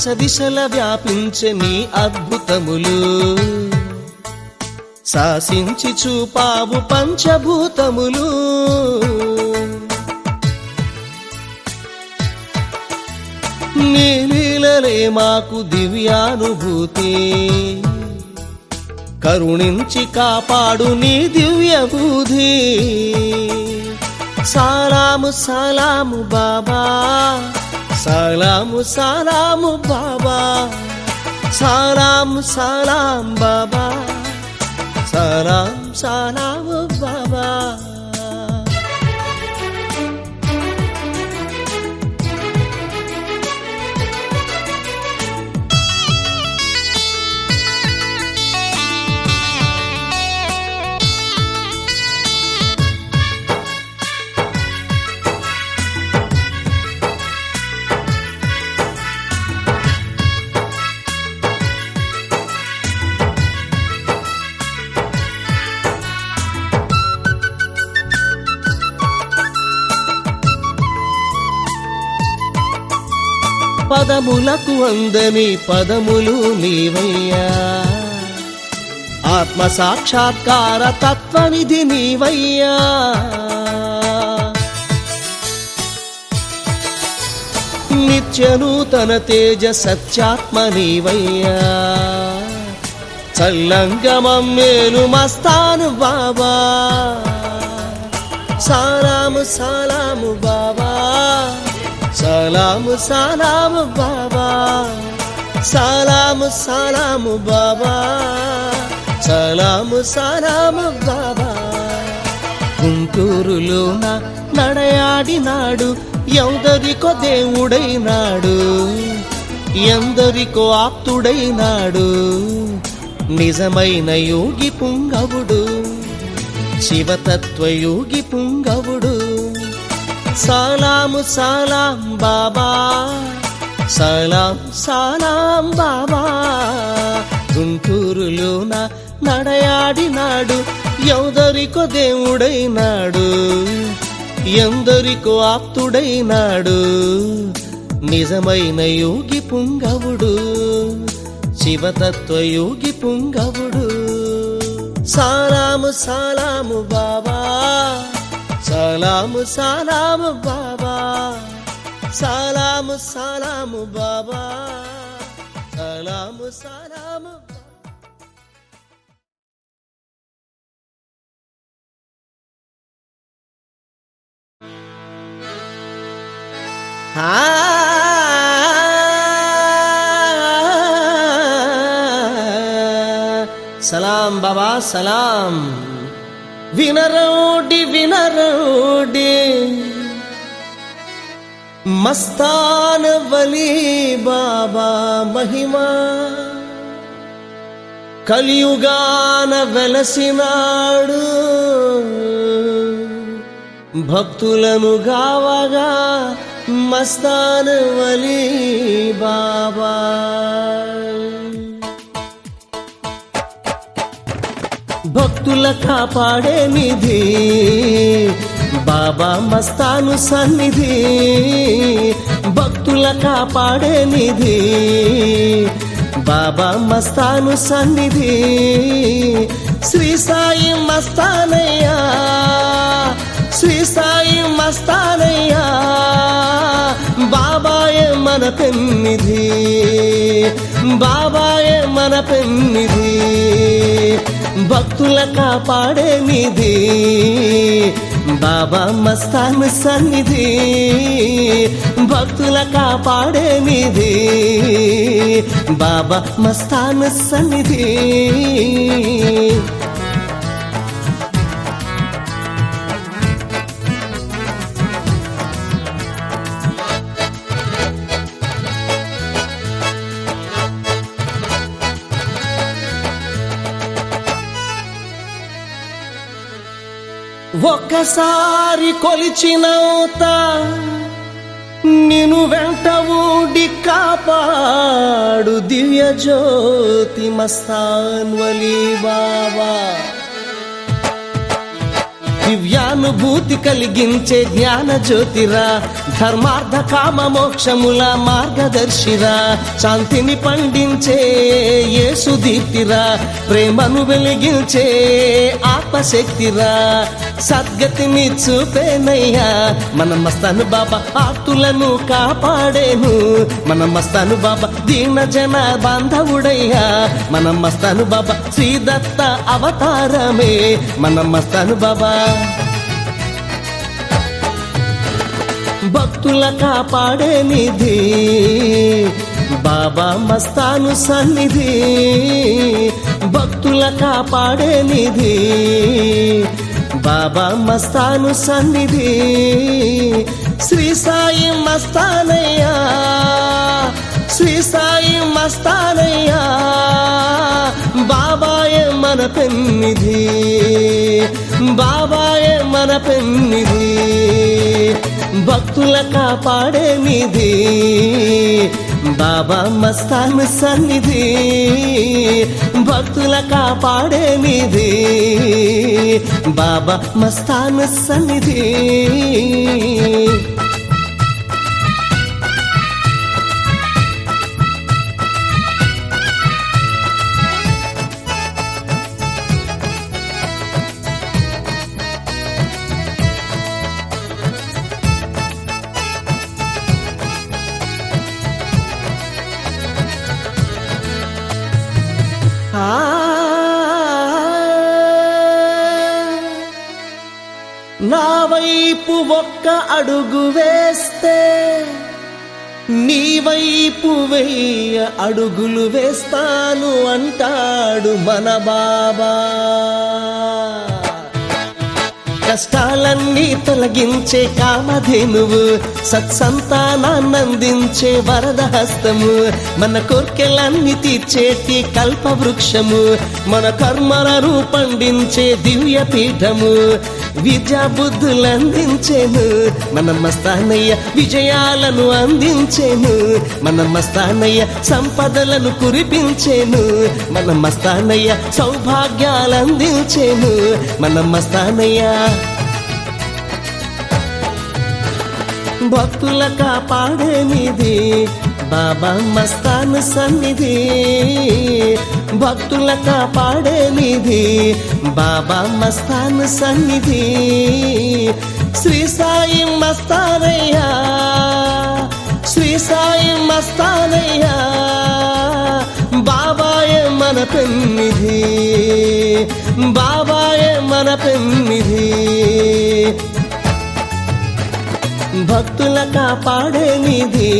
దశ దిశల వ్యాపించే నీ అద్భుతములు శాసించి చూపావు పంచభూతములు నీ లీలలే మాకు దివ్యానుభూతి కరుణించి కాపాడు నీ దివ్య బుద్ధి సలాము సలాము బాబా సలాము సలాము బాబా సలాము సలాం బాబా సలాం సలాము బాబా పదములకు అందని పదములు నీవయ్యా ఆత్మ సాక్షాత్కార తత్వనిధి నీవయ్యా నిత్య నూతన తేజ సత్యాత్మ నీవయ్యా చల్లంగమం మేలు మస్తాను బాబా సలాము సలాము బాబా సలాము సలాము బాబా సలాము సలాము బాబా సలాము సలాము బాబా గుంటూరులోన నడయాడినాడు ఎందరికో దేవుడైనాడు ఎందరికో ఆప్తుడైనాడు నిజమైన యోగి పుంగవుడు శివతత్వయోగి పుంగవుడు సలాము సలాం బాబా సలాం సలాం బాబా గుంటూరులోన నడయాడినాడు ఎందరికో దేవుడైనాడు ఎందరికో ఆప్తుడైనాడు నిజమైన యోగి పుంగవుడు శివతత్వయోగి పుంగవుడు సలాము సలాము బాబా సలాము సలాము బాబా సలాము సలాము బాబా సలాము సలాము సలాం బాబా సలాం వినరోడి వినరోడి మస్తాన వలి బాబా మహిమా కలియుగాన వెలసినాడు భక్తులను గావగా మస్తాన వలి బాబా భక్తుల కాపాడే నిధి బాబా మస్తాను సన్నిధి భక్తుల కాపాడే నిధి బాబా మస్తాను సన్నిధి శ్రీ సాయి మస్తానయ్యా శ్రీ సాయి మస్తానయ్యా బాబాయే మన పెన్నిధి బాబాయే మన పెన్నిధి భక్తుల కాపాడే నిధి బాబా మస్తాన్ సన్నిధి భక్తుల కాపాడే నిధి బాబా మస్తాన్ సన్నిధి ఒక్కసారి కొలిచినవుత నిన్ను వెంట ఊడి కాపాడు దివ్య జ్యోతి మస్తాన్ వలి బాబా దివ్యానుభూతి కలిగించే జ్ఞాన జ్యోతిరా, ధర్మార్థ కామ మోక్షముల మార్గదర్శిరా, శాంతిని పండించే యేసు దీప్తిరా, ప్రేమను వెలిగించే ఆత్మశక్తిరా, సద్గతిని చూపేనయ్యా మన మస్తాను బాబా, ఆర్తులను కాపాడేను మన మస్తాను బాబా, దీన జన బాంధవుడయ్యా మన మస్తాను బాబా, శ్రీదత్త అవతారమే మన మస్తాను బాబా. భక్తుల కాపాడే నిధి బాబా మస్తాను సన్నిధి, భక్తుల కాపాడే నిధి బాబా మస్తాను సన్నిధి, శ్రీ సాయి మస్తానయ్యా, శ్రీ సాయి మస్తానయ్యా, బాబాయే మన పెన్నిధి, బాబాయే మన పెన్నిధి, భక్తుల కాపాడే నిధి బాబా మస్తాను సన్నిధి, భక్తుల కాపాడే నిధి బాబా మస్తాను సన్నిధి. నా వైపు ఒక్క అడుగు వేస్తే నీ వైపు 1000 అడుగులు వేస్తాను అంటాడు మన బాబా. కష్టాలన్నీ తొలగించే కామధేనువు, సత్సంతానాన్నందించే వరద హస్తము, మన కోర్కెలన్నీ తీర్చేటి కల్పవృక్షము, మన కర్మలను పండించే దివ్య పీఠము, విద్యా బుద్ధులందించేను మన మస్తానయ్య, విజయాలను అందించేను మన మస్తానయ్య, సంపదలను కురిపించేను మన మస్తానయ్య, సౌభాగ్యాలందించేను మన మస్తానయ్య. భక్తుల కాపాడే నిధి బాబా మస్తాను సన్నిధి, భక్తుల కాపాడే నిధి బాబా మస్తాను సన్నిధి, శ్రీ సాయి మస్తానయ్యా, శ్రీ సాయి మస్తానయ్యా, బాబాయే మన పెన్నిధి, బాబాయే మన పెన్నిధి, భక్తుల కాపాడే నిధి.